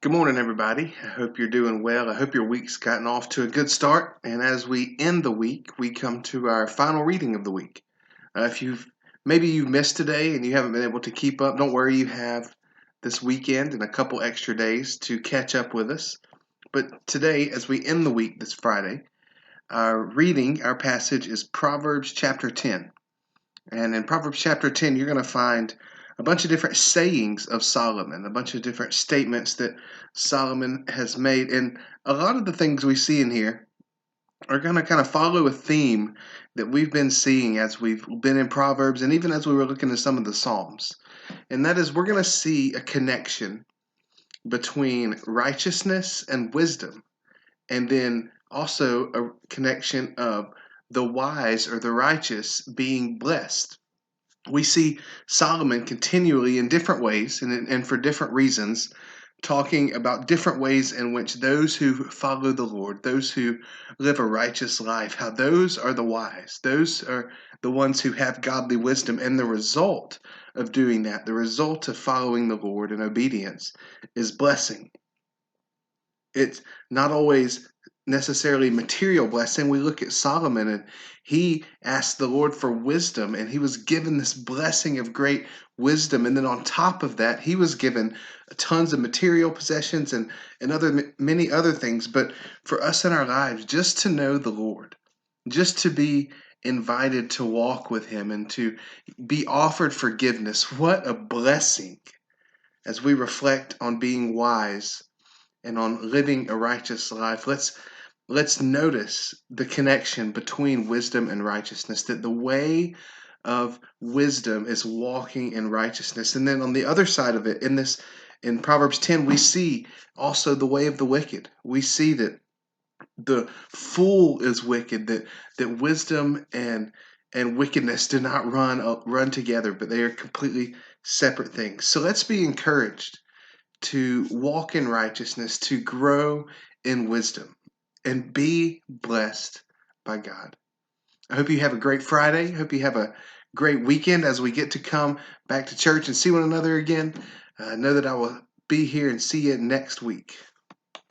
Good morning, everybody. I hope you're doing well. I hope your week's gotten off to a good start. And as we end the week, we come to our final reading of the week. If you've missed today and you haven't been able to keep up, don't worry. You have this weekend and a couple extra days to catch up with us. But today, as we end the week this Friday, our passage is Proverbs chapter 10. And in Proverbs chapter 10, you're going to find a bunch of different sayings of Solomon, a bunch of different statements that Solomon has made. And a lot of the things we see in here are going to kind of follow a theme that we've been seeing as we've been in Proverbs and even as we were looking at some of the Psalms. And that is, we're going to see a connection between righteousness and wisdom, and then also a connection of the wise or the righteous being blessed. We see Solomon continually in different ways and for different reasons talking about different ways in which those who follow the Lord, those who live a righteous life, how those are the wise. Those are the ones who have godly wisdom. And the result of doing that, the result of following the Lord in obedience, is blessing. It's not always necessarily material blessing. We look at Solomon and he asked the Lord for wisdom and he was given this blessing of great wisdom. And then on top of that, he was given tons of material possessions and many other things. But for us in our lives, just to know the Lord, just to be invited to walk with him and to be offered forgiveness, what a blessing as we reflect on being wise and on living a righteous life. Let's notice the connection between wisdom and righteousness, that the way of wisdom is walking in righteousness. And then on the other side of it, in Proverbs 10, we see also the way of the wicked. We see that the fool is wicked, that wisdom and wickedness do not run together, but they are completely separate things. So let's be encouraged to walk in righteousness, to grow in wisdom, and be blessed by God. I hope you have a great Friday. I hope you have a great weekend as we get to come back to church and see one another again. Know that I will be here and see you next week.